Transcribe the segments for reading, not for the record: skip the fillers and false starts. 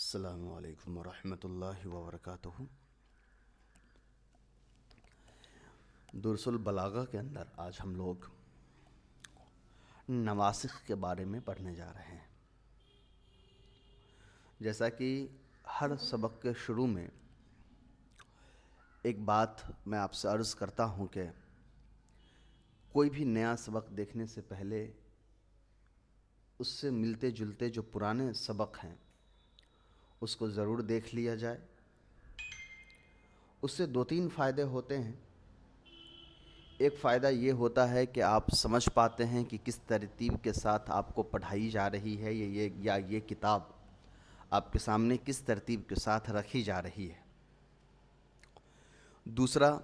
السلام علیکم ورحمۃ اللہ وبرکاتہ۔ درس البلاغہ کے اندر آج ہم لوگ نواسخ کے بارے میں پڑھنے جا رہے ہیں۔ جیسا کہ ہر سبق کے شروع میں ایک بات میں آپ سے عرض کرتا ہوں کہ کوئی بھی نیا سبق دیکھنے سے پہلے اس سے ملتے جلتے جو پرانے سبق ہیں اس کو ضرور دیکھ لیا جائے۔ اس سے 2-3 فائدے ہوتے ہیں۔ ایک فائدہ یہ ہوتا ہے کہ آپ سمجھ پاتے ہیں کہ کس ترتیب کے ساتھ آپ کو پڑھائی جا رہی ہے یا یہ کتاب آپ کے سامنے کس ترتیب کے ساتھ رکھی جا رہی ہے۔ دوسرا،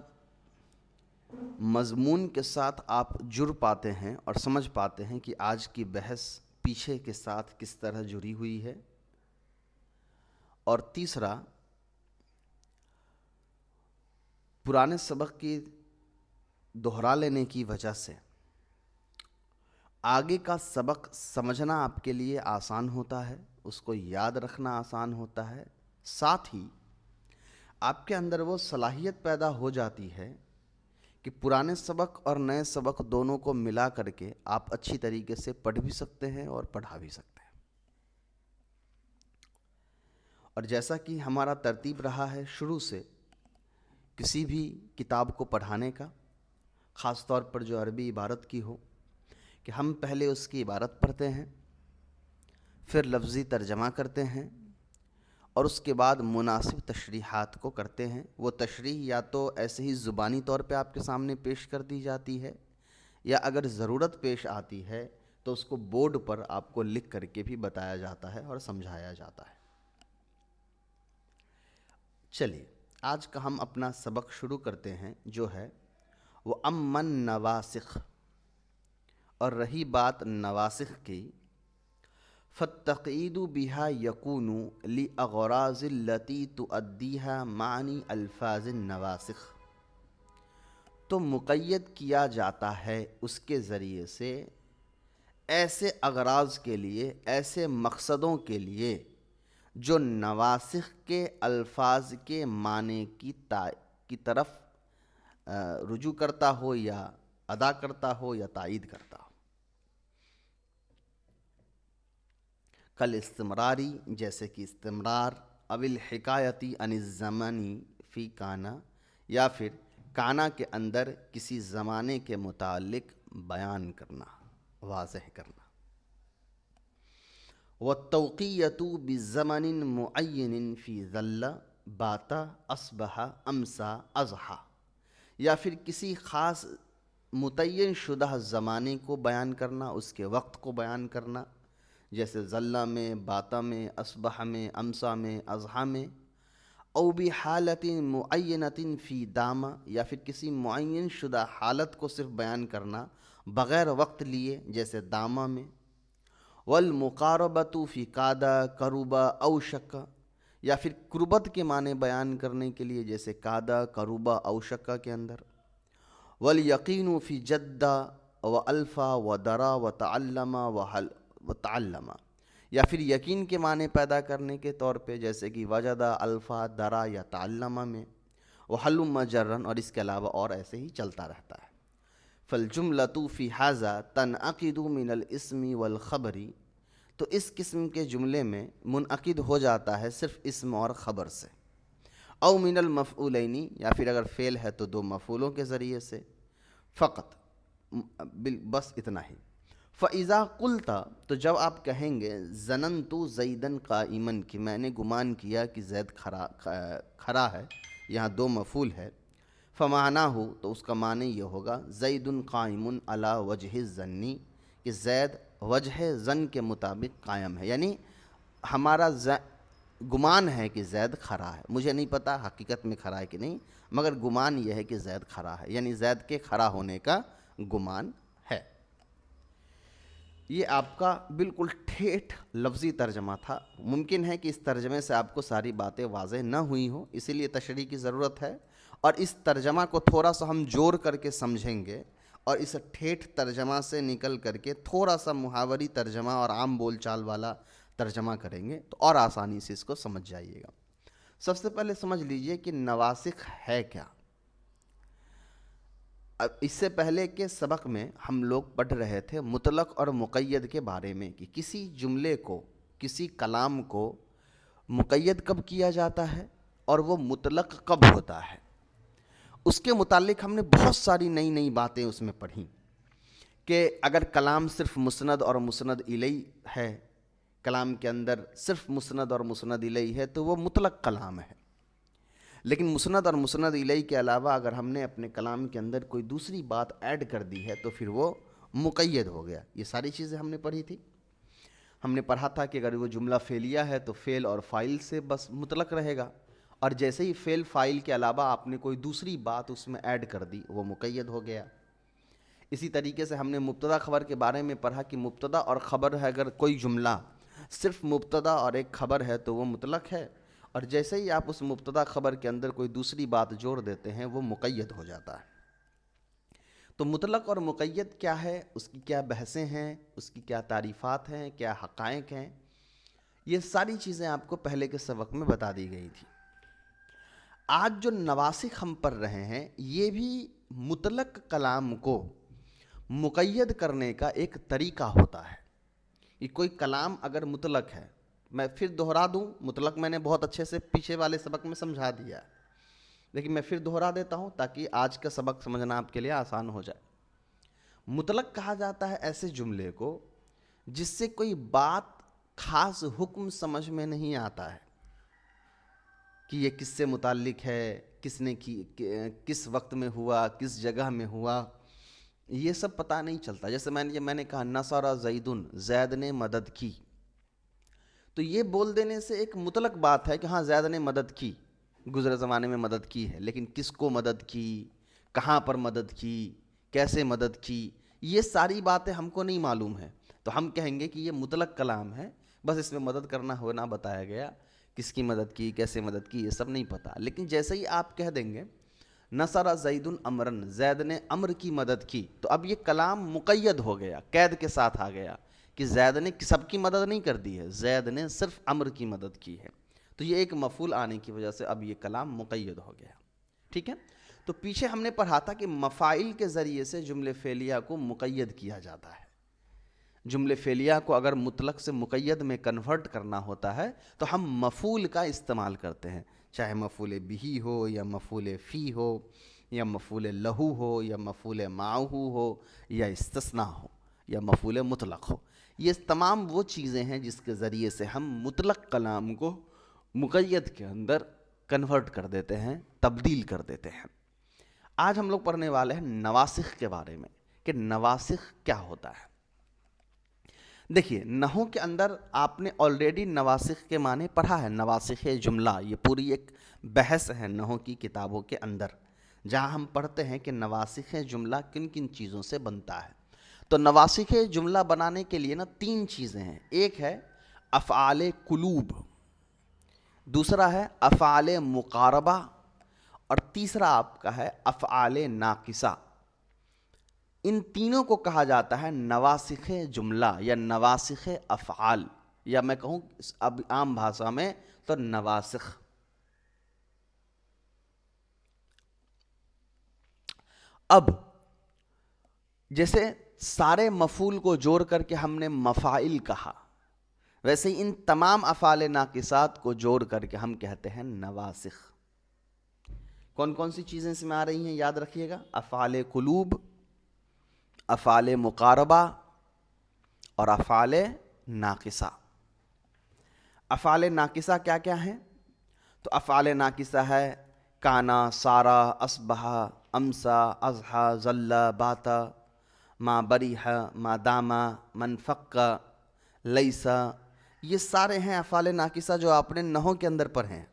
مضمون کے ساتھ آپ جڑ پاتے ہیں اور سمجھ پاتے ہیں کہ آج کی بحث پیچھے کے ساتھ کس طرح جڑی ہوئی ہے۔ اور تیسرا، پرانے سبق کی دہرا لینے کی وجہ سے آگے کا سبق سمجھنا آپ کے لیے آسان ہوتا ہے، اس کو یاد رکھنا آسان ہوتا ہے، ساتھ ہی آپ کے اندر وہ صلاحیت پیدا ہو جاتی ہے کہ پرانے سبق اور نئے سبق دونوں کو ملا کر کے آپ اچھی طریقے سے پڑھ بھی سکتے ہیں اور پڑھا بھی سکتے ہیں۔ اور جیسا کہ ہمارا ترتیب رہا ہے شروع سے کسی بھی کتاب کو پڑھانے کا، خاص طور پر جو عربی عبارت کی ہو، کہ ہم پہلے اس کی عبارت پڑھتے ہیں، پھر لفظی ترجمہ کرتے ہیں اور اس کے بعد مناسب تشریحات کو کرتے ہیں۔ وہ تشریح یا تو ایسے ہی زبانی طور پہ آپ کے سامنے پیش کر دی جاتی ہے، یا اگر ضرورت پیش آتی ہے تو اس کو بورڈ پر آپ کو لکھ کر کے بھی بتایا جاتا ہے اور سمجھایا جاتا ہے۔ چلیے آج کا ہم اپنا سبق شروع کرتے ہیں، جو ہے وہ امن نواسخ۔ اور رہی بات نواسخ کی، فالتقیید بها یکون لاغراض التی تؤدیها معنی الفاظ النواسخ، تو مقید کیا جاتا ہے اس کے ذریعے سے ایسے اغراض کے لیے، ایسے مقصدوں کے لیے جو نواسخ کے الفاظ کے معنی کی طرف رجوع کرتا ہو یا ادا کرتا ہو یا تائید کرتا ہو۔ کل استمراری، جیسے کہ استمرار، او الحکایتی عن الزمانی فی کانا، یا پھر کانا کے اندر کسی زمانے کے متعلق بیان کرنا، واضح کرنا۔ والتوقیۃ بزمن معین فی ظل بات اصبح امسا اضحی، یا پھر کسی خاص متعین شدہ زمانے کو بیان کرنا، اس کے وقت کو بیان کرنا، جیسے ظلہ میں، باتا میں، اصبح میں، امسا میں، اضحی میں۔ او بحالت معینۃ فی دام، یا پھر کسی معین شدہ حالت کو صرف بیان کرنا بغیر وقت لیے، جیسے دامہ میں۔ والمقاربۃ فی کاد قرب او شک، یا پھر قربت کے معنی بیان کرنے کے لیے، جیسے کاد قرب او شک کے اندر۔ والیقین فی جد و الفا و درا و تعلم و تعلم، یا پھر یقین کے معنی پیدا کرنے کے طور پہ، جیسے کہ وجد، الفا، درا یا تعلم میں، وحلم جرن، اور اس کے علاوہ اور ایسے ہی چلتا رہتا ہے۔ فالجملۃ فی ھذا تنعقد من الاسم والخبر، تو اس قسم کے جملے میں منعقد ہو جاتا ہے صرف اسم اور خبر سے۔ او من المفعولین، یا پھر اگر فعل ہے تو 2 مفعولوں کے ذریعے سے فقط، بس اتنا ہی۔ فَإِذَا قُلْتَ، تو جب آپ کہیں گے ظَنَنْتُ زَيْدًا قَائِمًا، کہ میں نے گمان کیا کہ زید کھڑا ہے، یہاں 2 مفعول ہے۔ فَمَعْنَاهُ، تو اس کا معنی یہ ہوگا زَيْدٌ قَائِمٌ عَلَى وَجْهِ الظَّنِّ، کہ زید وجہ ظن کے مطابق قائم ہے، یعنی ہمارا گمان ہے کہ زید کھڑا ہے، مجھے نہیں پتا حقیقت میں کھڑا ہے کہ نہیں، مگر گمان یہ ہے کہ زید کھڑا ہے، یعنی زید کے کھڑا ہونے کا گمان ہے۔ یہ آپ کا بالکل ٹھیٹھ لفظی ترجمہ تھا۔ ممکن ہے کہ اس ترجمے سے آپ کو ساری باتیں واضح نہ ہوئی ہوں، اسی لیے تشریح کی ضرورت ہے، اور اس ترجمہ کو تھوڑا سا ہم جوڑ کر کے سمجھیں گے، اور اس ٹھیٹھ ترجمہ سے نکل کر کے تھوڑا سا محاوری ترجمہ اور عام بول چال والا ترجمہ کریں گے تو اور آسانی سے اس کو سمجھ جائیے گا۔ سب سے پہلے سمجھ لیجئے کہ نواسخ ہے کیا۔ اب اس سے پہلے کے سبق میں ہم لوگ پڑھ رہے تھے مطلق اور مقید کے بارے میں، کہ کسی جملے کو، کسی کلام کو مقید کب کیا جاتا ہے اور وہ مطلق کب ہوتا ہے۔ اس کے متعلق ہم نے بہت ساری نئی نئی باتیں اس میں پڑھیں، کہ اگر کلام صرف مسند اور مسند الیہ ہے، کلام کے اندر صرف مسند اور مسند الیہ ہے تو وہ مطلق کلام ہے، لیکن مسند اور مسند الیہ کے علاوہ اگر ہم نے اپنے کلام کے اندر کوئی دوسری بات ایڈ کر دی ہے تو پھر وہ مقید ہو گیا۔ یہ ساری چیزیں ہم نے پڑھی تھی۔ ہم نے پڑھا تھا کہ اگر وہ جملہ فعلیہ ہے تو فعل اور فاعل سے بس مطلق رہے گا، اور جیسے ہی فعل فاعل کے علاوہ آپ نے کوئی دوسری بات اس میں ایڈ کر دی وہ مقید ہو گیا۔ اسی طریقے سے ہم نے مبتدا خبر کے بارے میں پڑھا کہ مبتدا اور خبر ہے، اگر کوئی جملہ صرف مبتدا اور ایک خبر ہے تو وہ مطلق ہے، اور جیسے ہی آپ اس مبتدا خبر کے اندر کوئی دوسری بات جوڑ دیتے ہیں وہ مقید ہو جاتا ہے۔ تو مطلق اور مقید کیا ہے، اس کی کیا بحثیں ہیں، اس کی کیا تعریفات ہیں، کیا حقائق ہیں، یہ ساری چیزیں آپ کو پہلے کے سبق میں بتا دی گئی تھی۔ آج جو نواسخ ہم پڑھ رہے ہیں یہ بھی مطلق کلام کو مقید کرنے کا ایک طریقہ ہوتا ہے۔ کہ کوئی کلام اگر مطلق ہے، میں پھر دہرا دوں، مطلق میں نے بہت اچھے سے پیچھے والے سبق میں سمجھا دیا ہے، لیکن میں پھر دہرا دیتا ہوں تاکہ آج کا سبق سمجھنا آپ کے لیے آسان ہو جائے۔ مطلق کہا جاتا ہے ایسے جملے کو جس سے کوئی بات خاص حکم سمجھ میں نہیں آتا ہے کہ یہ کس سے متعلق ہے، کس نے کی، کس وقت میں ہوا، کس جگہ میں ہوا، یہ سب پتہ نہیں چلتا۔ جیسے میں نے کہا نصر زیدن، زید نے مدد کی، تو یہ بول دینے سے ایک مطلق بات ہے کہ ہاں زید نے مدد کی، گزرے زمانے میں مدد کی ہے، لیکن کس کو مدد کی، کہاں پر مدد کی، کیسے مدد کی، یہ ساری باتیں ہم کو نہیں معلوم ہے، تو ہم کہیں گے کہ یہ مطلق کلام ہے، بس اس میں مدد کرنا ہونا بتایا گیا، کس کی مدد کی، کیسے مدد کی، یہ سب نہیں پتہ۔ لیکن جیسے ہی آپ کہہ دیں گے نصر زید امرن، زید نے امر کی مدد کی، تو اب یہ کلام مقید ہو گیا، قید کے ساتھ آ گیا کہ زید نے سب کی مدد نہیں کر دی ہے، زید نے صرف امر کی مدد کی ہے، تو یہ ایک مفعول آنے کی وجہ سے اب یہ کلام مقید ہو گیا۔ ٹھیک ہے، تو پیچھے ہم نے پڑھا تھا کہ مفاعل کے ذریعے سے جملے فعلیہ کو مقید کیا جاتا ہے۔ جملے فعلیہ کو اگر مطلق سے مقید میں کنورٹ کرنا ہوتا ہے تو ہم مفعول کا استعمال کرتے ہیں، چاہے مفعول بہی ہو یا مفعول فی ہو یا مفعول لہو ہو یا مفعول معہو ہو یا استثناء ہو یا مفعول مطلق ہو۔ یہ تمام وہ چیزیں ہیں جس کے ذریعے سے ہم مطلق کلام کو مقید کے اندر کنورٹ کر دیتے ہیں، تبدیل کر دیتے ہیں۔ آج ہم لوگ پڑھنے والے ہیں نواسخ کے بارے میں، کہ نواسخ کیا ہوتا ہے۔ دیکھیے نحو کے اندر آپ نے آلریڈی نواسخ کے معنی پڑھا ہے، نواسخ جملہ، یہ پوری ایک بحث ہے نحو کی کتابوں کے اندر، جہاں ہم پڑھتے ہیں کہ نواسخ جملہ کن کن چیزوں سے بنتا ہے۔ تو نواسخ جملہ بنانے کے لیے 3 چیزیں ہیں، ایک ہے افعال قلوب، دوسرا ہے افعال مقاربہ، اور تیسرا آپ کا ہے افعال ناقصہ۔ ان تینوں کو کہا جاتا ہے نواسخ جملہ یا نواسخ افعال، یا میں کہوں اب عام بھاشا میں تو نواسخ۔ اب جیسے سارے مفعول کو جوڑ کر کے ہم نے مفاعل کہا، ویسے ہی ان تمام افعال ناقصات کو جوڑ کر کے ہم کہتے ہیں نواسخ۔ کون کون سی چیزیں اس میں آ رہی ہیں یاد رکھیے گا، افعال قلوب، افعال مقاربہ اور افعال ناقصہ۔ افعال ناقصہ کیا کیا ہیں؟ تو افعال ناقصہ ہے کانا، سارا، اصبح، امسا، اضحى، ظل، بات، ما بریح، ما داما، من فق، لیسا، یہ سارے ہیں افعال ناقصہ جو آپ نے نحو کے اندر پڑھے ہیں۔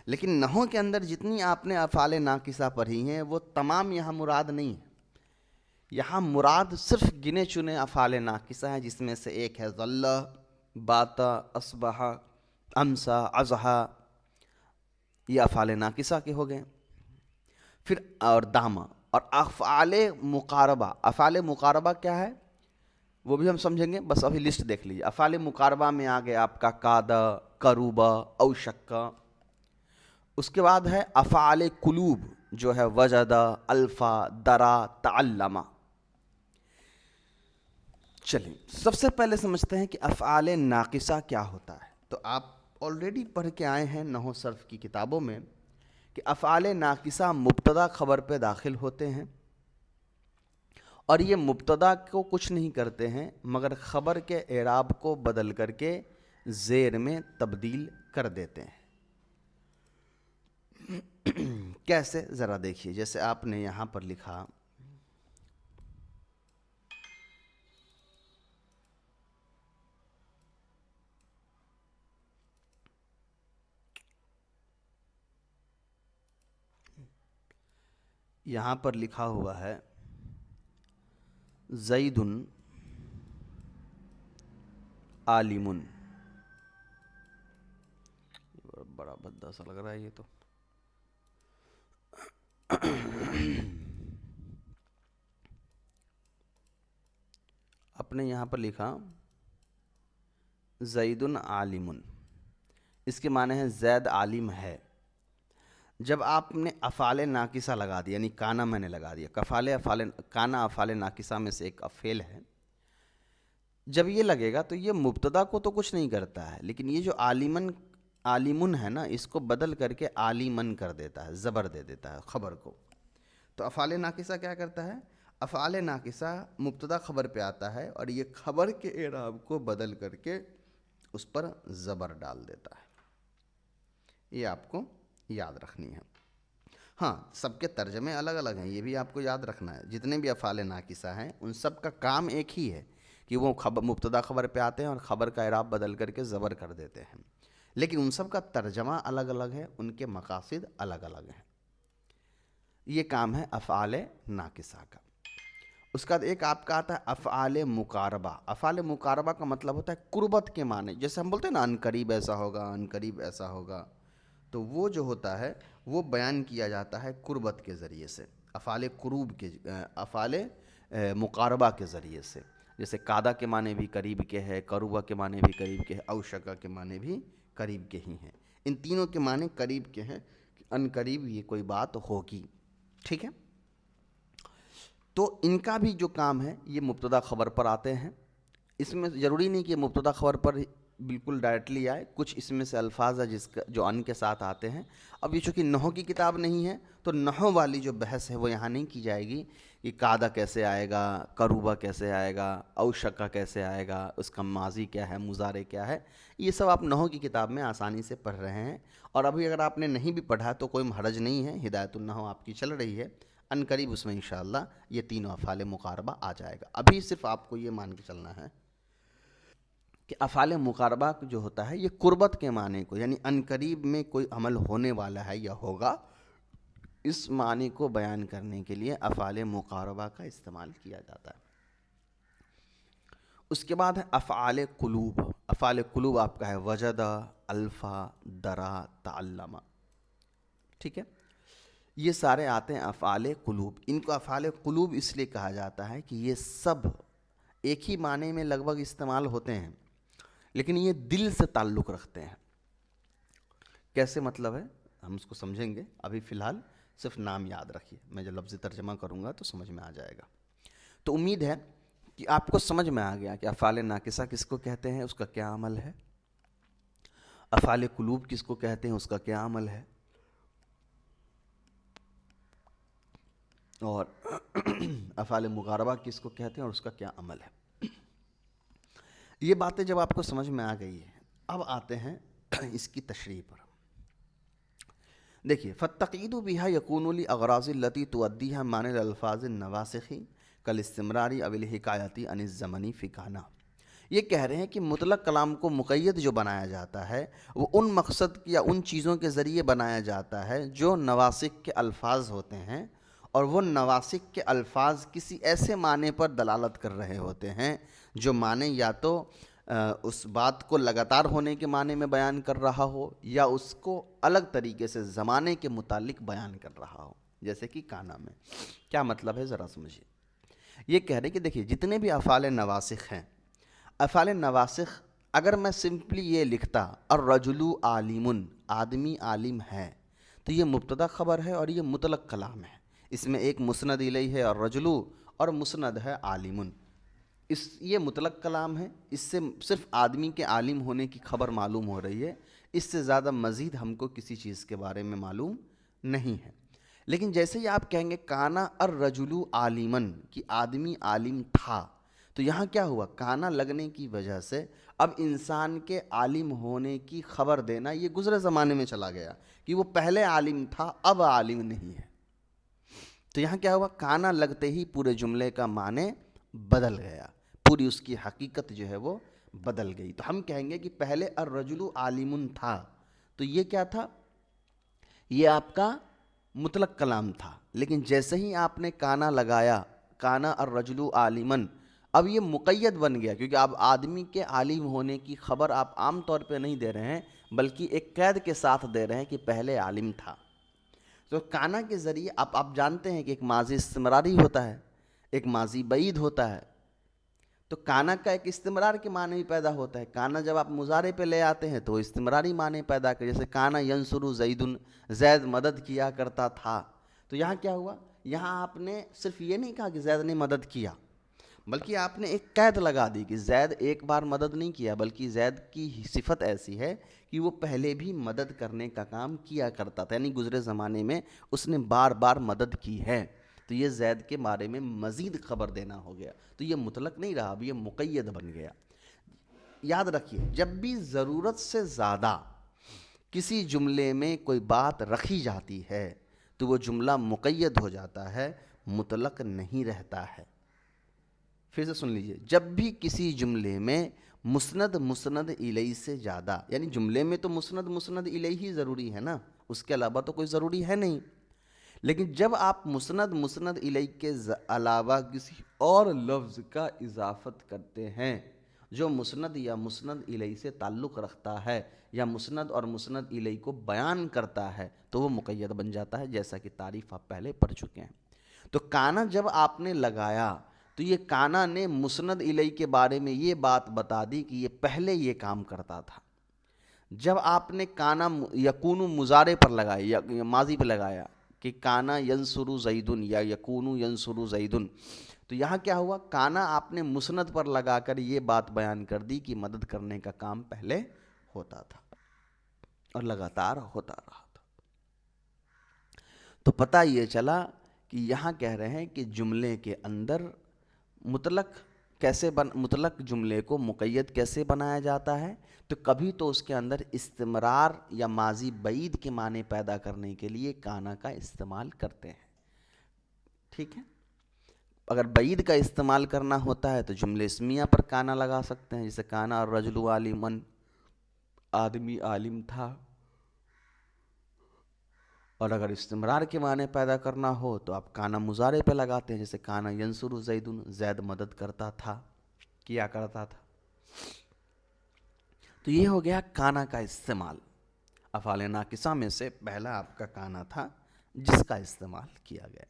لیکن نحو کے اندر جتنی آپ نے افعال ناقصہ پڑھی ہیں وہ تمام یہاں مراد نہیں ہے، یہاں مراد صرف گنے چنے افعال ناقصہ ہیں، جس میں سے ایک ہے ظل، بات، اصبح، امسا، اضحى، یہ افعال ناقصہ کے ہو گئے۔ پھر اور داما، اور افعال مقاربہ۔ افعال مقاربہ کیا ہے؟ وہ بھی ہم سمجھیں گے، بس ابھی لسٹ دیکھ لیجیے۔ افعال مقاربہ میں آ گیا آپ کا کادا، کروبا، اوشکا۔ اس کے بعد ہے افعال قلوب جو ہے وجدہ، الفا، درا، تعلمہ۔ چلیں سب سے پہلے سمجھتے ہیں کہ افعال ناقصہ کیا ہوتا ہے۔ تو آپ آلریڈی پڑھ کے آئے ہیں نحو صرف کی کتابوں میں کہ افعال ناقصہ مبتدا خبر پہ داخل ہوتے ہیں، اور یہ مبتدا کو کچھ نہیں کرتے ہیں مگر خبر کے اعراب کو بدل کر کے زیر میں تبدیل کر دیتے ہیں۔ کیسے ذرا دیکھیے، جیسے آپ نے یہاں پر لکھا یہاں پر لکھا ہوا ہے زید عالم۔ بڑا بھدا سا لگ رہا ہے یہ تو۔ اپنے یہاں پر لکھا زید عالم، اس کے معنی ہے زید عالم ہے۔ جب آپ نے افعال ناقصہ لگا دیا، یعنی کانا میں نے لگا دیا، کانا افعال ناقصہ میں سے ایک افعال ہے، جب یہ لگے گا تو یہ مبتدا کو تو کچھ نہیں کرتا ہے، لیکن یہ جو عالمن ہے نا، اس کو بدل کر کے عالمن کر دیتا ہے، زبر دے دیتا ہے خبر کو۔ تو افعال ناقصہ کیا کرتا ہے؟ افعال ناقصہ مبتدا خبر پہ آتا ہے اور یہ خبر کے اعراب کو بدل کر کے اس پر زبر ڈال دیتا ہے۔ یہ آپ کو یاد رکھنی ہے۔ ہاں، سب کے ترجمے الگ الگ ہیں، یہ بھی آپ کو یاد رکھنا ہے۔ جتنے بھی افعال ناقصہ ہیں ان سب کا کام ایک ہی ہے کہ وہ مبتدا خبر پہ آتے ہیں اور خبر کا اعراب بدل کر کے زبر کر دیتے ہیں، لیکن ان سب کا ترجمہ الگ الگ ہے، ان کے مقاصد الگ الگ ہیں۔ یہ کام ہے افعال ناقصہ کا۔ اس کا ایک آپ کا آتا ہے افعال مقاربہ۔ افعال مقاربہ کا مطلب ہوتا ہے قربت کے معنی، جیسے ہم بولتے ہیں نا ان قریب ایسا ہوگا، ان قریب ایسا ہوگا، تو وہ جو ہوتا ہے وہ بیان کیا جاتا ہے قربت کے ذریعے سے، افعال مقاربہ کے ذریعے سے۔ جیسے کادا کے معنی بھی قریب کے ہے، کروبا کے معنی بھی قریب کے ہے، اوشکا کے معنی بھی قریب کے ہی ہیں۔ ان تینوں کے معنی قریب کے ہیں، ان قریب یہ کوئی بات ہوگی، ٹھیک ہے؟ تو ان کا بھی جو کام ہے یہ مبتدا خبر پر آتے ہیں۔ اس میں ضروری نہیں کہ مبتدا خبر پر بالکل ڈائریکٹلی آئے، کچھ اس میں سے الفاظ ہے جو ان کے ساتھ آتے ہیں۔ اب یہ چونکہ نحو کی کتاب نہیں ہے تو نحو والی جو بحث ہے وہ یہاں نہیں کی جائے گی کہ کادا کیسے آئے گا، کروبا کیسے آئے گا، اوشکا کیسے آئے گا، اس کا ماضی کیا ہے، مضارع کیا ہے، یہ سب آپ نحو کی کتاب میں آسانی سے پڑھ رہے ہیں۔ اور ابھی اگر آپ نے نہیں بھی پڑھا تو کوئی حرج نہیں ہے، ہدایت النحو آپ کی چل رہی ہے، ان قریب اس میں انشاءاللہ یہ تینوں افعال مقاربہ آ جائے گا۔ ابھی صرف آپ کو یہ مان کے چلنا ہے کہ افعال مقاربہ جو ہوتا ہے یہ قربت کے معنی کو، یعنی ان قریب میں کوئی عمل ہونے والا ہے یا ہوگا، اس معنی کو بیان کرنے کے لیے افعال مقاربہ کا استعمال کیا جاتا ہے۔ اس کے بعد ہے افعال قلوب۔ افعال قلوب آپ کا ہے وجدہ، الفا، درا، تعلمہ، ٹھیک ہے؟ یہ سارے آتے ہیں افعال قلوب۔ ان کو افعال قلوب اس لیے کہا جاتا ہے کہ یہ سب ایک ہی معنی میں لگ بھگ استعمال ہوتے ہیں، لیکن یہ دل سے تعلق رکھتے ہیں۔ کیسے مطلب ہے ہم اس کو سمجھیں گے، ابھی فی الحال صرف نام یاد رکھیے، میں جب لفظ ترجمہ کروں گا تو سمجھ میں آ جائے گا۔ تو امید ہے کہ آپ کو سمجھ میں آ گیا کہ افعال ناقصہ کس کو کہتے ہیں، اس کا کیا عمل ہے، افعال قلوب کس کو کہتے ہیں، اس کا کیا عمل ہے، اور افعال مقاربہ کس کو کہتے ہیں اور اس کا کیا عمل ہے۔ یہ باتیں جب آپ کو سمجھ میں آ گئی ہیں، اب آتے ہیں اس کی تشریح پر۔ دیکھیے فالتقیید بها یکون لاغراض التي تؤدیها معنی الالفاظ النواسخ کالاستمرار او الحکایتی عن الزمن فی کانا۔ یہ کہہ رہے ہیں کہ مطلق کلام کو مقید جو بنایا جاتا ہے وہ ان مقصد یا ان چیزوں کے ذریعے بنایا جاتا ہے جو نواسخ کے الفاظ ہوتے ہیں، اور وہ نواسخ کے الفاظ کسی ایسے معنی پر دلالت کر رہے ہوتے ہیں جو معنی یا تو اس بات کو لگاتار ہونے کے معنی میں بیان کر رہا ہو، یا اس کو الگ طریقے سے زمانے کے متعلق بیان کر رہا ہو، جیسے کہ کانا میں۔ کیا مطلب ہے ذرا سمجھیے۔ یہ کہہ رہے کہ دیکھیے جتنے بھی افعال نواسخ ہیں، افعال نواسخ اگر میں سمپلی یہ لکھتا الرجل عالم، آدمی عالم ہے، تو یہ مبتدا خبر ہے اور یہ مطلق کلام ہے. اس میں ایک مسند الیہ ہے الرجل اور مسند ہے عالم. یہ مطلق کلام ہے، اس سے صرف آدمی کے عالم ہونے کی خبر معلوم ہو رہی ہے، اس سے زیادہ مزید ہم کو کسی چیز کے بارے میں معلوم نہیں ہے. لیکن جیسے ہی آپ کہیں گے کانا الرجل عالمن کہ آدمی عالم تھا، تو یہاں کیا ہوا؟ کانا لگنے کی وجہ سے اب انسان کے عالم ہونے کی خبر دینا یہ گزرے زمانے میں چلا گیا کہ وہ پہلے عالم تھا اب عالم نہیں ہے. تو یہاں کیا ہوا؟ کانا لگتے ہی پورے جملے کا معنی بدل گیا، پوری اس کی حقیقت جو ہے وہ بدل گئی. تو ہم کہیں گے کہ پہلے الرجل عالم تھا، تو یہ کیا تھا؟ یہ آپ کا مطلق کلام تھا. لیکن جیسے ہی آپ نے کانا لگایا، کانا الرجل عالمن، اب یہ مقید بن گیا، کیونکہ اب آدمی کے عالم ہونے کی خبر آپ عام طور پہ نہیں دے رہے ہیں بلکہ ایک قید کے ساتھ دے رہے ہیں کہ پہلے عالم تھا. تو کانا کے ذریعے آپ جانتے ہیں کہ ایک ماضی استمراری ہوتا ہے، ایک ماضی بعید ہوتا ہے. تو کانا کا ایک استمرار کے معنی بھی پیدا ہوتا ہے. کانا جب آپ مضارع پہ لے آتے ہیں تو استمراری معنی پیدا کرے، جیسے کانا ینصر زید، زید مدد کیا کرتا تھا. تو یہاں کیا ہوا؟ یہاں آپ نے صرف یہ نہیں کہا کہ زید نے مدد کیا، بلکہ آپ نے ایک قید لگا دی کہ زید ایک بار مدد نہیں کیا، بلکہ زید کی صفت ایسی ہے کہ وہ پہلے بھی مدد کرنے کا کام کیا کرتا تھا، یعنی گزرے زمانے میں اس نے بار بار مدد کی ہے. تو یہ زید کے بارے میں مزید خبر دینا ہو گیا. تو یہ مطلق نہیں رہا، اب یہ مقید بن گیا. یاد رکھیے جب بھی ضرورت سے زیادہ کسی جملے میں کوئی بات رکھی جاتی ہے تو وہ جملہ مقید ہو جاتا ہے، مطلق نہیں رہتا ہے. پھر سے سن لیجئے، جب بھی کسی جملے میں مسند الیہ سے زیادہ، یعنی جملے میں تو مسند الیہ ہی ضروری ہے نا، اس کے علاوہ تو کوئی ضروری ہے نہیں، لیکن جب آپ مسند الیہ کے علاوہ کسی اور لفظ کا اضافت کرتے ہیں جو مسند یا مسند الیہ سے تعلق رکھتا ہے یا مسند اور مسند الیہ کو بیان کرتا ہے تو وہ مقید بن جاتا ہے، جیسا کہ تعریف آپ پہلے پڑھ چکے ہیں. تو کانا جب آپ نے لگایا تو یہ کانا نے مسند الیہ کے بارے میں یہ بات بتا دی کہ یہ پہلے یہ کام کرتا تھا. جب آپ نے کانا یکون مضارع پر لگایا یا ماضی پہ لگایا کہ کانا ینصر زیدن یا یکون ینصر زیدن، تو یہاں کیا ہوا؟ کانا آپ نے مسند پر لگا کر یہ بات بیان کر دی کہ مدد کرنے کا کام پہلے ہوتا تھا اور لگاتار ہوتا رہا تھا. تو پتہ یہ چلا کہ یہاں کہہ رہے ہیں کہ جملے کے اندر مطلق جملے کو مقید کیسے بنایا جاتا ہے؟ تو کبھی تو اس کے اندر استمرار یا ماضی بعید کے معنی پیدا کرنے کے لیے کانا کا استعمال کرتے ہیں. ٹھیک ہے، اگر بعید کا استعمال کرنا ہوتا ہے تو جملے اسمیہ پر کانا لگا سکتے ہیں، جیسے کانا الرجل عالمن، آدمی عالم تھا. اور اگر استمرار کے معنی پیدا کرنا ہو تو آپ کانا مضارع پہ لگاتے ہیں، جیسے کانا ینصر زیدن، زید مدد کرتا تھا، کیا کرتا تھا. تو یہ ہو گیا کانا کا استعمال. افعال ناقصہ میں سے پہلا آپ کا کانا تھا جس کا استعمال کیا گیا.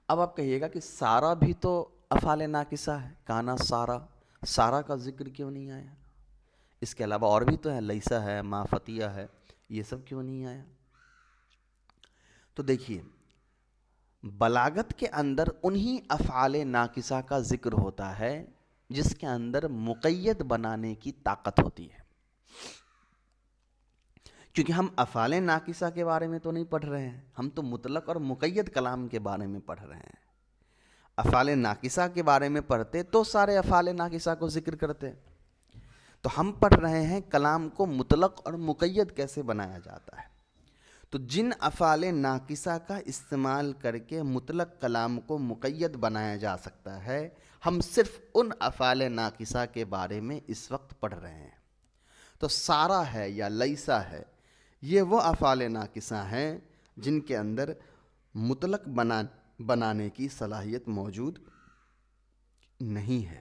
اب آپ کہیے گا کہ سارا بھی تو افعال ناقصہ ہے، کانا سارا کا ذکر کیوں نہیں آیا؟ اس کے علاوہ اور بھی تو ہے، لیسا ہے، ما فتیہ ہے، یہ سب کیوں نہیں آیا؟ تو دیکھیے بلاغت کے اندر انہی افعال ناقصہ کا ذکر ہوتا ہے جس کے اندر مقید بنانے کی طاقت ہوتی ہے. کیونکہ ہم افعال ناقصہ کے بارے میں تو نہیں پڑھ رہے ہیں، ہم تو مطلق اور مقید کلام کے بارے میں پڑھ رہے ہیں. افعال ناقصہ کے بارے میں پڑھتے تو سارے افعال ناقصہ کو ذکر کرتے. تو ہم پڑھ رہے ہیں کلام کو مطلق اور مقید کیسے بنایا جاتا ہے. تو جن افعال ناقصہ کا استعمال کر کے مطلق کلام کو مقید بنایا جا سکتا ہے، ہم صرف ان افعال ناقصہ کے بارے میں اس وقت پڑھ رہے ہیں. تو سارا ہے یا لیسا ہے، یہ وہ افعال ناقصہ ہیں جن کے اندر مطلق بنانے کی صلاحیت موجود نہیں ہے.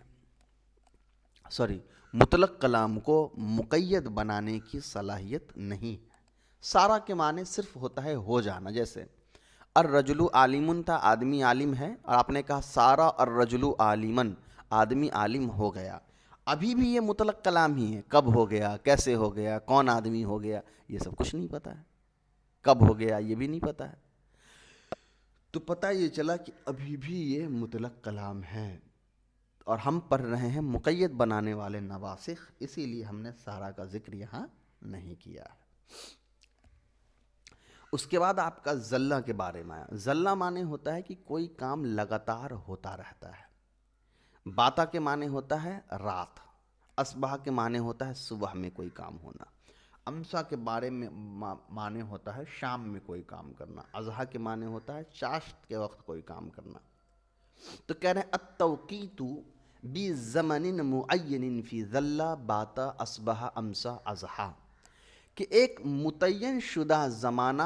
مطلق کلام کو مقید بنانے کی صلاحیت نہیں ہے. سارا کے معنی صرف ہوتا ہے ہو جانا، جیسے الرجل عالمن تھا، آدمی عالم ہے، اور آپ نے کہا سارا الرجل عالمن، آدمی عالم ہو گیا. ابھی بھی یہ مطلق کلام ہی ہے. کب ہو گیا، کیسے ہو گیا، کون آدمی ہو گیا، یہ سب کچھ نہیں پتہ ہے. کب ہو گیا یہ بھی نہیں پتہ ہے. تو پتہ یہ چلا کہ ابھی بھی یہ مطلق کلام ہے، اور ہم پڑھ رہے ہیں مقید بنانے والے نواسخ، اسی لیے ہم نے سارا کا ذکر یہاں نہیں کیا. اس کے بعد آپ کا ظلہ کے بارے میں آیا. ظلہ معنی ہوتا ہے کہ کوئی کام لگاتار ہوتا رہتا ہے. باتا کے معنی ہوتا ہے رات. اصبح کے معنی ہوتا ہے صبح میں کوئی کام ہونا. امسا کے بارے میں معنی ہوتا ہے شام میں کوئی کام کرنا. اضحیٰ کے معنی ہوتا ہے چاشت کے وقت کوئی کام کرنا. تو کہہ رہے ہیں التوقیت بزمن معین فی ظلہ باتا اصبح امسا اضحیٰ، کہ ایک متعین شدہ زمانہ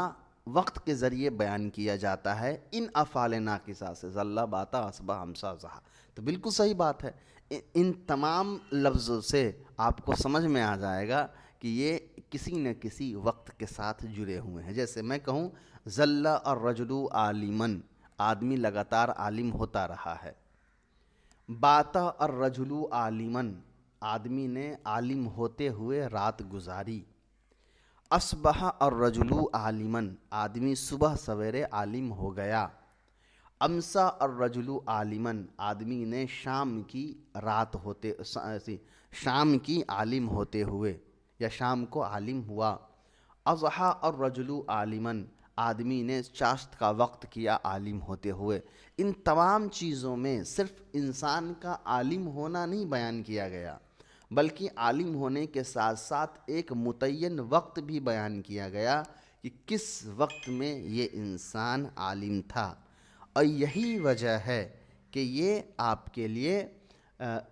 وقت کے ذریعے بیان کیا جاتا ہے ان افعال ناقصہ سے، ظلہ باتا اصبح امسا اضحیٰ. تو بالکل صحیح بات ہے. ان تمام لفظوں سے آپ کو سمجھ میں آ جائے گا کہ یہ کسی نہ کسی وقت کے ساتھ جڑے ہوئے ہیں. جیسے میں کہوں ظلہ الرجل عالمن، آدمی لگاتار عالم ہوتا رہا ہے. باتا الرجل عالمن، آدمی نے عالم ہوتے ہوئے رات گزاری. اصبح الرجل عالمن، آدمی صبح سویرے عالم ہو گیا. امسا الرجل عالمن، آدمی نے شام کی رات ہوتے شام کی عالم ہوتے ہوئے یا شام کو عالم ہوا. اضحیٰ الرجل عالمن، آدمی نے چاشت کا وقت کیا عالم ہوتے ہوئے. ان تمام چیزوں میں صرف انسان کا عالم ہونا نہیں بیان کیا گیا، بلکہ عالم ہونے کے ساتھ ساتھ ایک متعین وقت بھی بیان کیا گیا کہ کس وقت میں یہ انسان عالم تھا. اور یہی وجہ ہے کہ یہ آپ کے لیے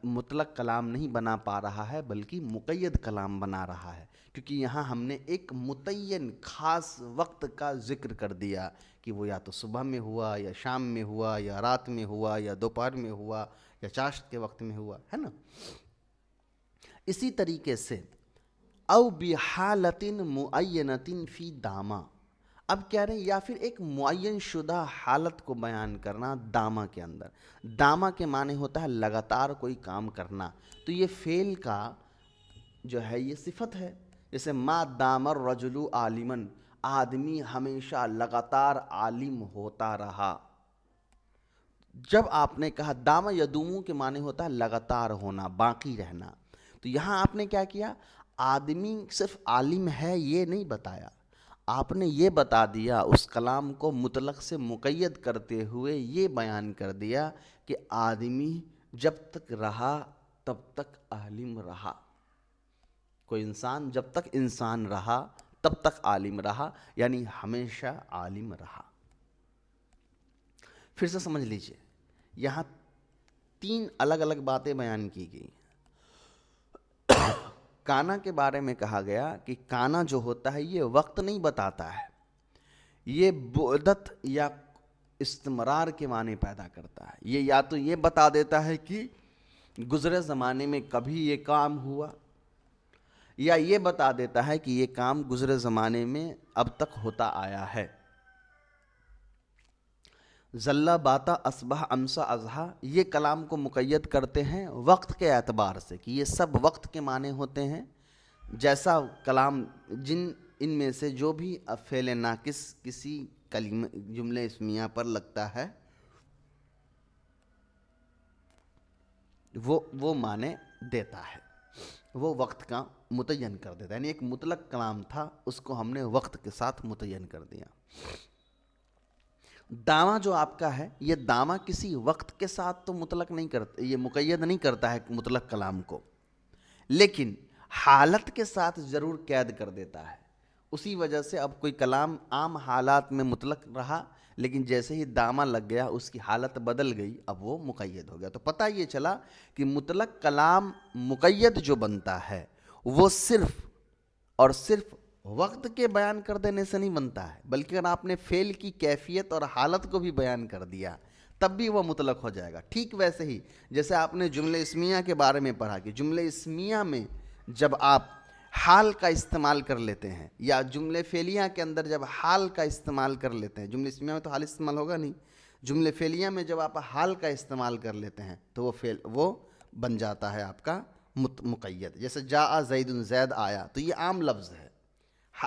مطلق کلام نہیں بنا پا رہا ہے بلکہ مقید کلام بنا رہا ہے، کیونکہ یہاں ہم نے ایک متعین خاص وقت کا ذکر کر دیا کہ وہ یا تو صبح میں ہوا یا شام میں ہوا یا رات میں ہوا یا دوپہر میں ہوا یا چاشت کے وقت میں ہوا، ہے نا. اسی طریقے سے او بحالت معینۃ فی دامہ، اب کہہ رہے ہیں یا پھر ایک معین شدہ حالت کو بیان کرنا دامہ کے اندر. دامہ کے معنی ہوتا ہے لگاتار کوئی کام کرنا. تو یہ فعل کا جو ہے یہ صفت ہے. جیسے ما دام الرجل عالمن، آدمی ہمیشہ لگاتار عالم ہوتا رہا. جب آپ نے کہا دامہ یدومو کے معنی ہوتا ہے لگاتار ہونا، باقی رہنا. تو یہاں آپ نے کیا کیا، آدمی صرف عالم ہے یہ نہیں بتایا، آپ نے یہ بتا دیا اس کلام کو مطلق سے مقید کرتے ہوئے یہ بیان کر دیا کہ آدمی جب تک رہا تب تک عالم رہا. کوئی انسان جب تک انسان رہا تب تک عالم رہا، یعنی ہمیشہ عالم رہا. پھر سے سمجھ لیجئے، یہاں 3 الگ الگ باتیں بیان کی گئی. کانا کے بارے میں کہا گیا کہ کانا جو ہوتا ہے یہ وقت نہیں بتاتا ہے، یہ بعدت یا استمرار کے معنی پیدا کرتا ہے. یہ یا تو یہ بتا دیتا ہے کہ گزرے زمانے میں کبھی یہ کام ہوا، یا یہ بتا دیتا ہے کہ یہ کام گزرے زمانے میں اب تک ہوتا آیا ہے. ظلہ باتا اصبح امسا اضحیٰ، یہ کلام کو مقید کرتے ہیں وقت کے اعتبار سے کہ یہ سب وقت کے معنی ہوتے ہیں. جیسا کلام ان میں سے جو بھی فعل ناقص کسی جملہ اسمیہ پر لگتا ہے وہ معنی دیتا ہے، وہ وقت کا متعین کر دیتا ہے. یعنی ایک مطلق کلام تھا، اس کو ہم نے وقت کے ساتھ متعین کر دیا. دعویٰ جو آپ کا ہے یہ دعویٰ کسی وقت کے ساتھ تو مطلق نہیں کرتا، یہ مقید نہیں کرتا ہے مطلق کلام کو، لیکن حالت کے ساتھ ضرور قید کر دیتا ہے. اسی وجہ سے اب کوئی کلام عام حالات میں مطلق رہا، لیکن جیسے ہی دامہ لگ گیا اس کی حالت بدل گئی، اب وہ مقید ہو گیا. تو پتہ یہ چلا کہ مطلق کلام مقید جو بنتا ہے وہ صرف اور صرف وقت کے بیان کر دینے سے نہیں بنتا ہے، بلکہ اگر آپ نے فعل کی کیفیت اور حالت کو بھی بیان کر دیا تب بھی وہ مطلق ہو جائے گا. ٹھیک ویسے ہی جیسے آپ نے جملہ اسمیہ کے بارے میں پڑھا کہ جملہ اسمیہ میں جب آپ حال کا استعمال کر لیتے ہیں، یا جملے فعلیہ کے اندر جب حال کا استعمال کر لیتے ہیں، جملے اسمیہ میں تو حال استعمال ہوگا نہیں، جملے فعلیہ میں جب آپ حال کا استعمال کر لیتے ہیں تو وہ بن جاتا ہے آپ کا مقید. جیسے جاء زید، زید آیا، تو یہ عام لفظ ہے،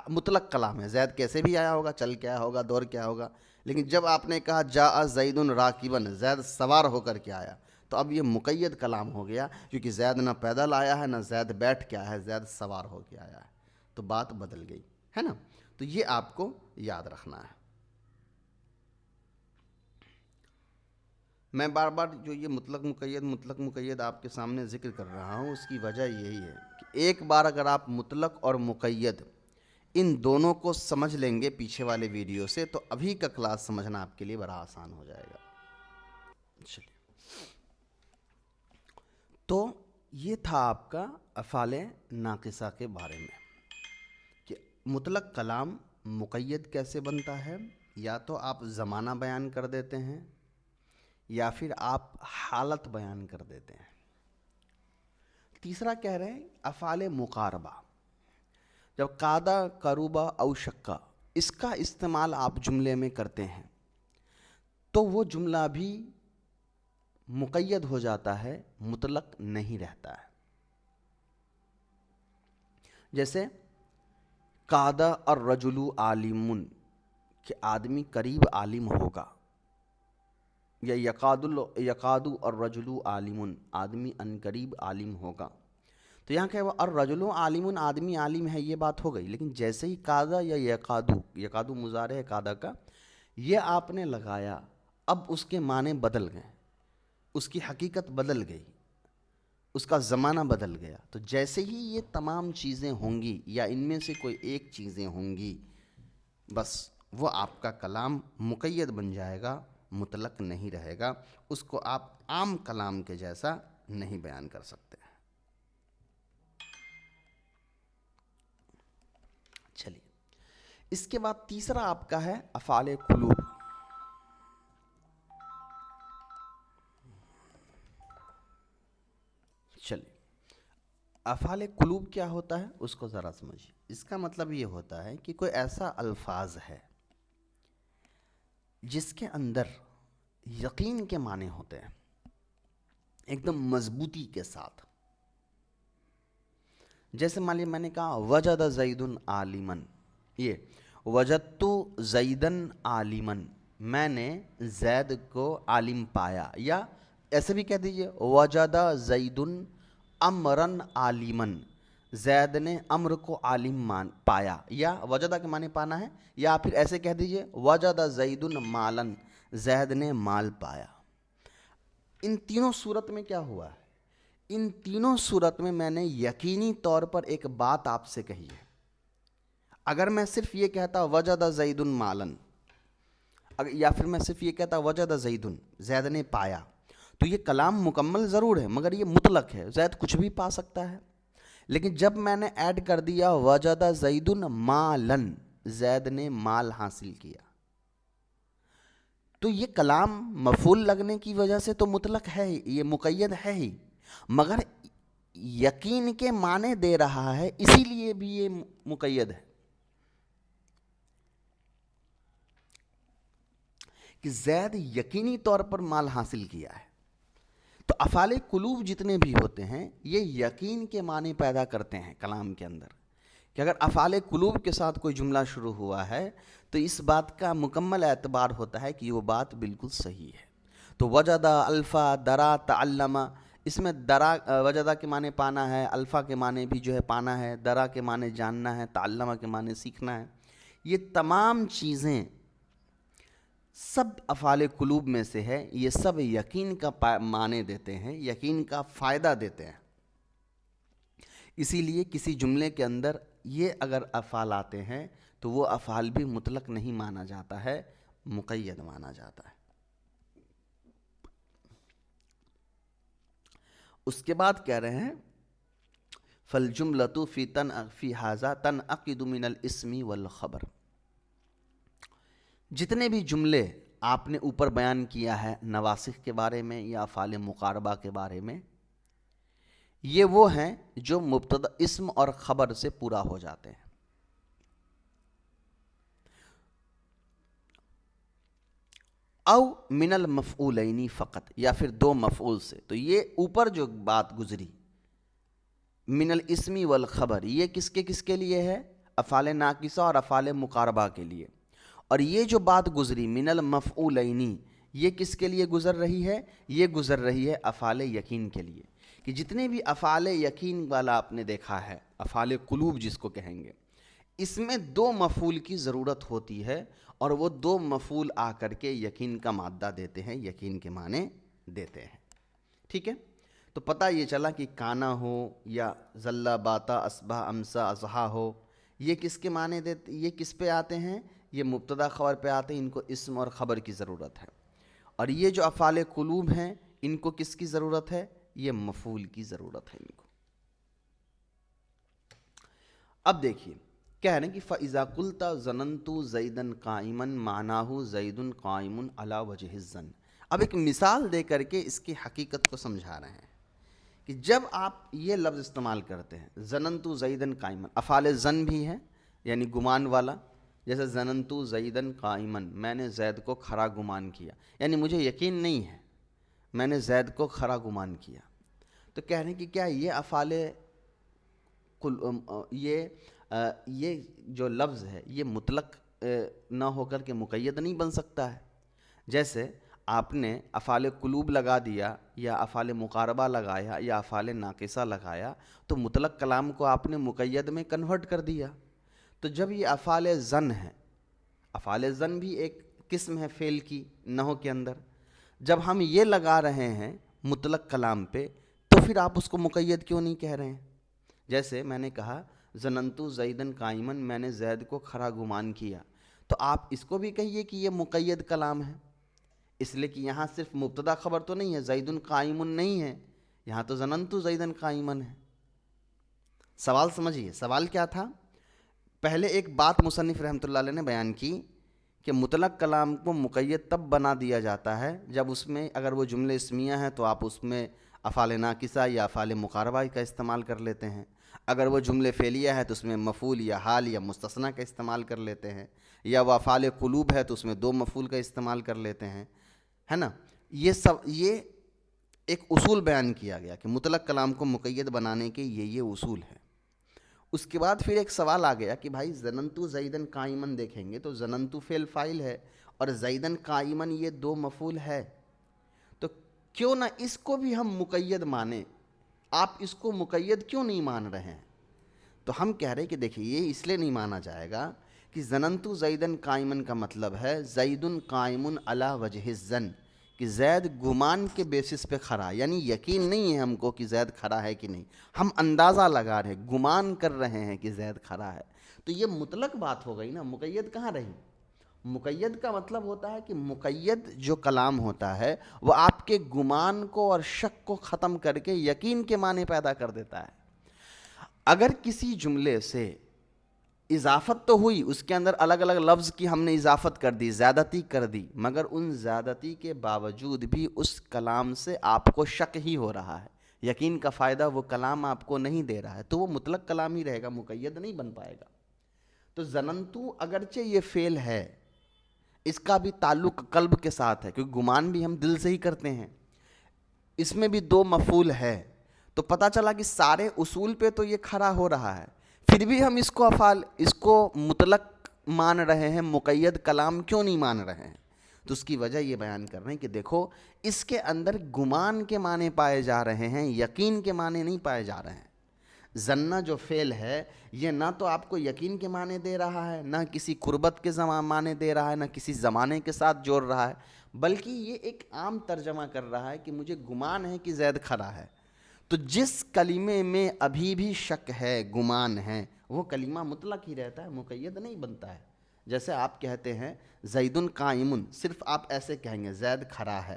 مطلق کلام ہے، زید کیسے بھی آیا ہوگا، چل کے آیا ہوگا، دور کے آیا ہوگا. لیکن جب آپ نے کہا جاء زید راکبا، زید سوار ہو کر کے آیا، تو اب یہ مقید کلام ہو گیا، کیونکہ زید نہ پیدل آیا ہے، نہ زید بیٹھ کے آیا ہے، زید سوار ہو کے آیا ہے، تو بات بدل گئی ہے نا. تو یہ آپ کو یاد رکھنا ہے. میں بار بار جو یہ مطلق مقید آپ کے سامنے ذکر کر رہا ہوں، اس کی وجہ یہی ہے کہ ایک بار اگر آپ مطلق اور مقید ان دونوں کو سمجھ لیں گے پیچھے والے ویڈیو سے، تو ابھی کا کلاس سمجھنا آپ کے لیے بڑا آسان ہو جائے گا. چلیے، تو یہ تھا آپ کا افعال ناقصہ کے بارے میں کہ مطلق کلام مقید کیسے بنتا ہے. یا تو آپ زمانہ بیان کر دیتے ہیں، یا پھر آپ حالت بیان کر دیتے ہیں. تیسرا کہہ رہے ہیں افعال مقاربہ. جب قادہ، قروبہ، او شکا، اس کا استعمال آپ جملے میں کرتے ہیں تو وہ جملہ بھی مقید ہو جاتا ہے، مطلق نہیں رہتا ہے. جیسے قادہ الرجل عالم، کہ آدمی قریب عالم ہوگا، یا یقاد الرجل عالم، آدمی ان قریب عالم ہوگا. تو یہاں کہ وہ الرجل عالم، آدمی عالم ہے، یہ بات ہو گئی. لیکن جیسے ہی قادہ یا یقادو مضارع ہے قادہ کا، یہ آپ نے لگایا، اب اس کے معنی بدل گئے، اس کی حقیقت بدل گئی، اس کا زمانہ بدل گیا. تو جیسے ہی یہ تمام چیزیں ہوں گی، یا ان میں سے کوئی ایک چیزیں ہوں گی، بس وہ آپ کا کلام مقید بن جائے گا، مطلق نہیں رہے گا. اس کو آپ عام کلام کے جیسا نہیں بیان کر سکتے. چلیے، اس کے بعد تیسرا آپ کا ہے افعال قلوب. چلیے، افعال قلوب کیا ہوتا ہے اس کو ذرا سمجھیے. اس کا مطلب یہ ہوتا ہے کہ کوئی ایسا الفاظ ہے جس کے اندر یقین کے معنی ہوتے ہیں ایک دم مضبوطی کے ساتھ. جیسے مان لیے میں نے کہا وجد زید عالمن، یہ وجدت زیدن عالمن، میں نے زید کو عالم پایا. یا ایسے بھی کہہ دیجئے وجد زید امرن عالمن، زید نے امر کو عالم پایا. یا وجدہ کے معنی پانا ہے. یا پھر ایسے کہہ دیجئے وجد زید مالن، زید نے مال پایا. ان تینوں صورت میں کیا ہوا ہے؟ ان تینوں صورت میں نے یقینی طور پر ایک بات آپ سے کہی ہے. اگر میں صرف یہ کہتا وجد زید مالن، یا پھر میں صرف یہ کہتا وجد زید، زید نے پایا، تو یہ کلام مکمل ضرور ہے، مگر یہ مطلق ہے، زید کچھ بھی پا سکتا ہے. لیکن جب میں نے ایڈ کر دیا وجد زید مالن، زید نے مال حاصل کیا، تو یہ کلام مفعول لگنے کی وجہ سے تو مطلق ہے، یہ مقید ہے ہی، مگر یقین کے معنی دے رہا ہے، اسی لیے بھی یہ مقید ہے کہ زید یقینی طور پر مال حاصل کیا ہے. تو افعال قلوب جتنے بھی ہوتے ہیں یہ یقین کے معنی پیدا کرتے ہیں کلام کے اندر، کہ اگر افعال قلوب کے ساتھ کوئی جملہ شروع ہوا ہے تو اس بات کا مکمل اعتبار ہوتا ہے کہ وہ بات بالکل صحیح ہے. تو وجدہ، الفا، درا، تعلم، اس میں درا وجدہ کے معنی پانا ہے، الفا کے معنی بھی جو ہے پانا ہے، درا کے معنی جاننا ہے، تعلم کے معنی سیکھنا ہے. یہ تمام چیزیں سب افعال قلوب میں سے ہے. یہ سب یقین کا معنی دیتے ہیں، یقین کا فائدہ دیتے ہیں. اسی لیے کسی جملے کے اندر یہ اگر افعال آتے ہیں تو وہ افعال بھی مطلق نہیں مانا جاتا ہے، مقید مانا جاتا ہے. اس کے بعد کہہ رہے ہیں فَالْجُمْلَةُ فِي هَذَا تَنْعَقِدُ مِنَ الْإِسْمِ وَالْخَبَرِ. جتنے بھی جملے آپ نے اوپر بیان کیا ہے نواسخ کے بارے میں یا افعال مقاربہ کے بارے میں، یہ وہ ہیں جو مبتدا اسم اور خبر سے پورا ہو جاتے ہیں. او من المفعولین فقط، یا پھر دو مفعول سے. تو یہ اوپر جو بات گزری من الاسم والخبر، یہ کس کے لیے ہے؟ افعال ناقصہ اور افعال مقاربہ کے لیے. اور یہ جو بات گزری من المفعولین، یہ کس کے لیے گزر رہی ہے؟ یہ گزر رہی ہے افعال یقین کے لیے. کہ جتنے بھی افعال یقین والا آپ نے دیکھا ہے، افعال قلوب جس کو کہیں گے، اس میں دو مفعول کی ضرورت ہوتی ہے، اور وہ دو مفعول آ کر کے یقین کا مادہ دیتے ہیں، یقین کے معنی دیتے ہیں. ٹھیک ہے؟ تو پتہ یہ چلا کہ کانا ہو یا ذلہ باتا اصبح امسا اضحیٰ ہو، یہ کس کے معنی دیتے، یہ کس پہ آتے ہیں؟ یہ مبتدا خبر پہ آتے ہیں. ان کو اسم اور خبر کی ضرورت ہے. اور یہ جو افعال قلوب ہیں، ان کو کس کی ضرورت ہے؟ یہ مفعول کی ضرورت ہے ان کو. اب دیکھیے کہہ رہے ہیں کہ فَإِذَا قُلْتَ ظَنَنْتُ زَيْدًا قَائِمًا مَعْنَاهُ زَيْدٌ قَائِمٌ عَلَى وَجْهِ الظَّنِّ. اب ایک مثال دے کر کے اس کی حقیقت کو سمجھا رہے ہیں کہ جب آپ یہ لفظ استعمال کرتے ہیں ظننتُ زَيْدًا قَائِمًا، افعال ظن بھی ہے یعنی گمان والا، جیسے ظننتُ زَيْدًا قَائِمًا، میں نے زید کو کھڑا گمان کیا، یعنی مجھے یقین نہیں ہے، میں نے زید کو کھڑا گمان کیا. تو کہہ رہے ہیں کہ کیا یہ افعال یہ جو لفظ ہے یہ مطلق نہ ہو کر کے مقید نہیں بن سکتا ہے؟ جیسے آپ نے افعال قلوب لگا دیا یا افعال مقاربہ لگایا یا افعال ناقصہ لگایا تو مطلق کلام کو آپ نے مقید میں کنورٹ کر دیا. تو جب یہ افعال ظن ہے، افعال ظن بھی ایک قسم ہے فعل کی نحو کے اندر، جب ہم یہ لگا رہے ہیں مطلق کلام پہ تو پھر آپ اس کو مقید کیوں نہیں کہہ رہے ہیں؟ جیسے میں نے کہا ظننتُ زیدًا قائمًا، میں نے زید کو کھڑا گمان کیا، تو آپ اس کو بھی کہیے کہ یہ مقید کلام ہے، اس لیے کہ یہاں صرف مبتدا خبر تو نہیں ہے، زیدٌ قائم نہیں ہے، یہاں تو ظننتُ زیدًا قائمًا ہے. سوال سمجھیے، سوال کیا تھا؟ پہلے ایک بات مصنف رحمۃ اللہ علیہ نے بیان کی کہ مطلق کلام کو مقید تب بنا دیا جاتا ہے جب اس میں اگر وہ جملے اسمیہ ہیں تو آپ اس میں افعال ناقصہ یا افعال مقاربہ کا استعمال کر لیتے ہیں، اگر وہ جملے فعلیہ ہے تو اس میں مفعول یا حال یا مستثنیٰ کا استعمال کر لیتے ہیں، یا وہ افعال قلوب ہے تو اس میں دو مفعول کا استعمال کر لیتے ہیں، ہے نا؟ یہ ایک اصول بیان کیا گیا کہ مطلق کلام کو مقید بنانے کے یہ اصول ہے. اس کے بعد پھر ایک سوال آ گیا کہ بھائی ظننتُ زیدًا قائمًا دیکھیں گے تو ظننتُ فعل فاعل ہے اور زیدًا قائمًا یہ دو مفعول ہے، تو کیوں نہ اس کو بھی ہم مقید مانیں؟ آپ اس کو مقید کیوں نہیں مان رہے ہیں؟ تو ہم کہہ رہے کہ دیکھیے یہ اس لیے نہیں مانا جائے گا کہ ظننتُ زیدًا قائمًا کا مطلب ہے زیدٌ قائم علی وجہ الظن، کہ زید گمان کے بیسس پہ کھڑا، یعنی یقین نہیں ہے ہم کو کہ زید کھڑا ہے کہ نہیں، ہم اندازہ لگا رہے ہیں، گمان کر رہے ہیں کہ زید کھڑا ہے. تو یہ مطلق بات ہو گئی نا، مقید کہاں رہی؟ مقید کا مطلب ہوتا ہے کہ مقید جو کلام ہوتا ہے وہ آپ کے گمان کو اور شک کو ختم کر کے یقین کے معنی پیدا کر دیتا ہے. اگر کسی جملے سے اضافت تو ہوئی، اس کے اندر الگ الگ لفظ کی ہم نے اضافت کر دی، زیادتی کر دی، مگر ان زیادتی کے باوجود بھی اس کلام سے آپ کو شک ہی ہو رہا ہے، یقین کا فائدہ وہ کلام آپ کو نہیں دے رہا ہے، تو وہ مطلق کلام ہی رہے گا، مقید نہیں بن پائے گا. تو ظننتُ اگرچہ یہ فعل ہے، اس کا بھی تعلق قلب کے ساتھ ہے کیونکہ گمان بھی ہم دل سے ہی کرتے ہیں، اس میں بھی دو مفعول ہے، تو پتہ چلا کہ سارے اصول پہ تو یہ کھڑا ہو رہا ہے، پھر بھی ہم اس کو مطلق مان رہے ہیں، مقید کلام کیوں نہیں مان رہے ہیں؟ تو اس کی وجہ یہ بیان کر رہے ہیں کہ دیکھو اس کے اندر گمان کے معنی پائے جا رہے ہیں، یقین کے معنی نہیں پائے جا رہے ہیں. ظنّ جو فعل ہے یہ نہ تو آپ کو یقین کے معنی دے رہا ہے، نہ کسی قربت کے معنی دے رہا ہے، نہ کسی زمانے کے ساتھ جوڑ رہا ہے، بلکہ یہ ایک عام ترجمہ کر رہا ہے کہ مجھے گمان ہے کہ زید کھڑا ہے. تو جس کلمے میں ابھی بھی شک ہے، گمان ہے، وہ کلمہ مطلق ہی رہتا ہے، مقید نہیں بنتا ہے. جیسے آپ کہتے ہیں زیدٌ قائمٌ، صرف آپ ایسے کہیں گے زید کھڑا ہے،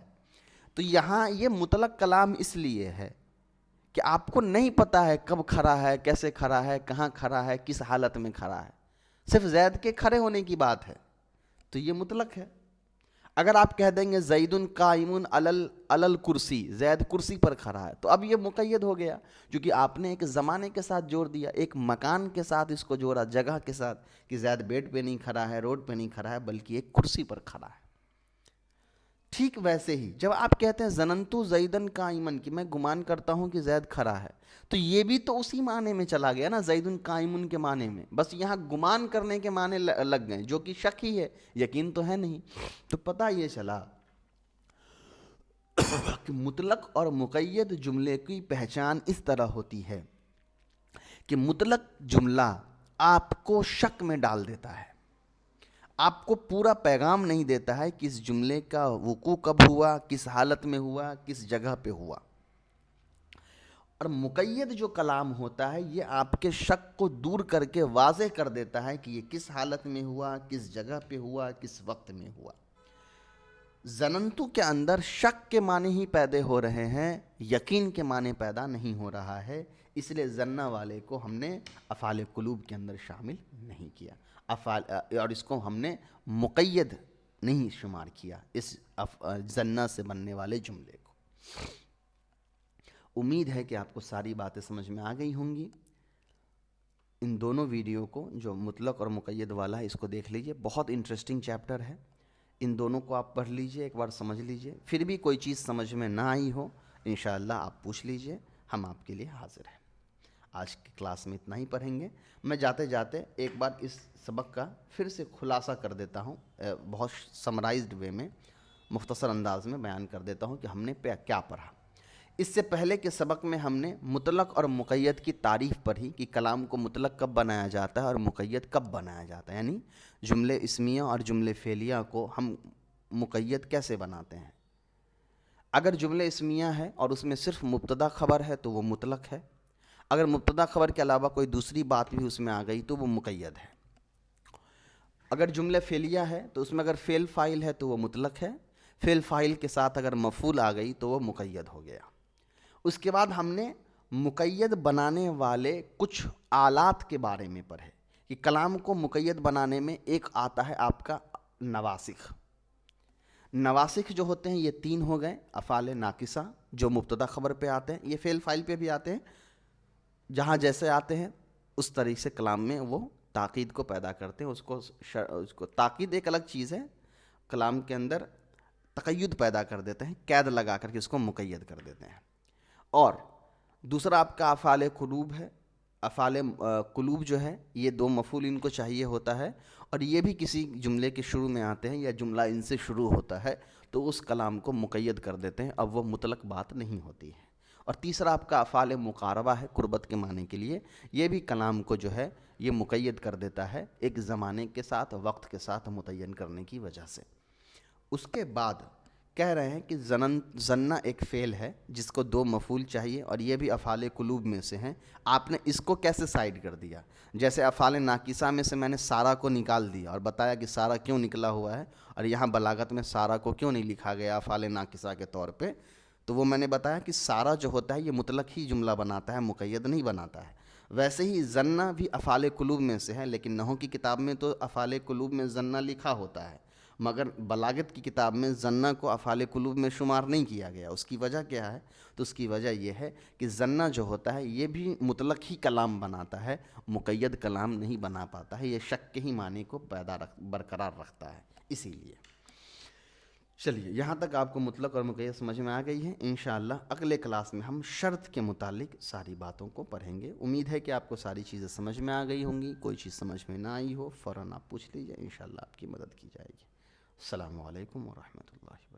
تو یہاں یہ مطلق کلام اس لیے ہے کہ آپ کو نہیں پتہ ہے کب کھڑا ہے، کیسے کھڑا ہے، کہاں کھڑا ہے، کس حالت میں کھڑا ہے، صرف زید کے کھڑے ہونے کی بات ہے، تو یہ مطلق ہے. اگر آپ کہہ دیں گے زید قائم علل کرسی، زید کرسی پر کھڑا ہے، تو اب یہ مقید ہو گیا، کیونکہ آپ نے ایک زمانے کے ساتھ جوڑ دیا، ایک مکان کے ساتھ اس کو جوڑا، جگہ کے ساتھ، کہ زید بیڈ پہ نہیں کھڑا ہے، روڈ پہ نہیں کھڑا ہے، بلکہ ایک کرسی پر کھڑا ہے۔ ٹھیک ویسے ہی جب آپ کہتے ہیں ظننتو زیدن قائمن، کہ میں گمان کرتا ہوں کہ زید کھڑا ہے، تو یہ بھی تو اسی معنی میں چلا گیا نا، زیدن قائمن کے معنی میں، بس یہاں گمان کرنے کے معنی لگ گئے، جو کہ شک ہی ہے، یقین تو ہے نہیں۔ تو پتہ یہ چلا کہ مطلق اور مقید جملے کی پہچان اس طرح ہوتی ہے کہ مطلق جملہ آپ کو شک میں ڈال دیتا ہے، آپ کو پورا پیغام نہیں دیتا ہے کہ اس جملے کا وقوع کب ہوا، کس حالت میں ہوا، کس جگہ پہ ہوا۔ اور مقید جو کلام ہوتا ہے یہ آپ کے شک کو دور کر کے واضح کر دیتا ہے کہ یہ کس حالت میں ہوا، کس جگہ پہ ہوا، کس وقت میں ہوا۔ ظننتو کے اندر شک کے معنی ہی پیدا ہو رہے ہیں، یقین کے معنی پیدا نہیں ہو رہا ہے، اس لیے ظنہ والے کو ہم نے افعال قلوب کے اندر شامل نہیں کیا، اور اس کو ہم نے مقید نہیں شمار کیا اس ظنہ سے بننے والے جملے کو۔ امید ہے کہ آپ کو ساری باتیں سمجھ میں آ گئی ہوں گی۔ ان دونوں ویڈیو کو جو مطلق اور مقید والا ہے اس کو دیکھ لیجئے، بہت انٹرسٹنگ چیپٹر ہے، ان دونوں کو آپ پڑھ لیجئے، ایک بار سمجھ لیجئے، پھر بھی کوئی چیز سمجھ میں نہ آئی ہو انشاءاللہ آپ پوچھ لیجئے، ہم آپ کے لیے حاضر ہیں۔ آج کی کلاس میں اتنا ہی پڑھیں گے۔ میں جاتے جاتے ایک بار اس سبق کا پھر سے خلاصہ کر دیتا ہوں، بہت سمرائزڈ وے میں، مختصر انداز میں بیان کر دیتا ہوں کہ ہم نے کیا پڑھا۔ اس سے پہلے کے سبق میں ہم نے مطلق اور مقید کی تعریف پڑھی کہ کلام کو مطلق کب بنایا جاتا ہے اور مقید کب بنایا جاتا ہے، یعنی جملے اسمیہ اور جملے فعلیہ کو ہم مقید کیسے بناتے ہیں۔ اگر جملے اسمیہ ہے اور اس میں صرف مبتدا خبر ہے تو وہ مطلق ہے، اگر مبتدا خبر کے علاوہ کوئی دوسری بات بھی اس میں آ گئی تو وہ مقید ہے۔ اگر جملے فعلیہ ہے تو اس میں اگر فعل فاعل ہے تو وہ مطلق ہے، فعل فاعل کے ساتھ اگر مفعول آ گئی تو وہ مقید ہو گیا۔ اس کے بعد ہم نے مقید بنانے والے کچھ آلات کے بارے میں پڑھے کہ کلام کو مقید بنانے میں ایک آتا ہے آپ کا نواسخ۔ نواسخ جو ہوتے ہیں یہ تین ہو گئے، افعال ناقصہ جو مبتدا خبر پہ آتے ہیں، یہ فعل فاعل پہ بھی آتے ہیں، جہاں جیسے آتے ہیں اس طریقے سے کلام میں وہ تاکید کو پیدا کرتے ہیں، اس کو تاکید ایک الگ چیز ہے، کلام کے اندر تقید پیدا کر دیتے ہیں، قید لگا کر کے اس کو مقید کر دیتے ہیں۔ اور دوسرا آپ کا افعال قلوب ہے، افعال قلوب جو ہے یہ دو مفعول ان کو چاہیے ہوتا ہے، اور یہ بھی کسی جملے کے شروع میں آتے ہیں یا جملہ ان سے شروع ہوتا ہے تو اس کلام کو مقید کر دیتے ہیں، اب وہ مطلق بات نہیں ہوتی ہے۔ اور تیسرا آپ کا افعال مقاربہ ہے، قربت کے معنی کے لیے، یہ بھی کلام کو جو ہے یہ مقید کر دیتا ہے ایک زمانے کے ساتھ، وقت کے ساتھ متعین کرنے کی وجہ سے۔ اس کے بعد کہہ رہے ہیں کہ ظنہ ایک فعل ہے جس کو دو مفعول چاہیے، اور یہ بھی افعال قلوب میں سے ہیں۔ آپ نے اس کو کیسے سائڈ کر دیا؟ جیسے افعال ناقصہ میں سے میں نے سارہ کو نکال دیا اور بتایا کہ سارہ کیوں نکلا ہوا ہے، اور یہاں بلاغت میں سارہ کو کیوں نہیں لکھا گیا افعال ناقصہ کے طور پہ، تو وہ میں نے بتایا کہ سارہ جو ہوتا ہے یہ مطلق ہی جملہ بناتا ہے، مقید نہیں بناتا ہے۔ ویسے ہی ظنہ بھی افعال قلوب میں سے ہے، لیکن نحو کی کتاب میں تو افعال قلوب میں ظنہ لکھا ہوتا ہے، مگر بلاغت کی کتاب میں ظنہ کو افعال قلوب میں شمار نہیں کیا گیا۔ اس کی وجہ کیا ہے؟ تو اس کی وجہ یہ ہے کہ ظنہ جو ہوتا ہے یہ بھی مطلق ہی کلام بناتا ہے، مقید کلام نہیں بنا پاتا ہے، یہ شک کے ہی معنی کو برقرار رکھتا ہے، اسی لیے۔ چلیے یہاں تک آپ کو مطلق اور مقید سمجھ میں آ گئی ہے۔ انشاءاللہ اگلے کلاس میں ہم شرط کے متعلق ساری باتوں کو پڑھیں گے۔ امید ہے کہ آپ کو ساری چیزیں سمجھ میں آ گئی ہوں گی، کوئی چیز سمجھ میں نہ آئی ہو فوراً آپ پوچھ لیجیے، انشاءاللہ آپ کی مدد کی جائے گی۔ السلام علیکم ورحمۃ اللہ۔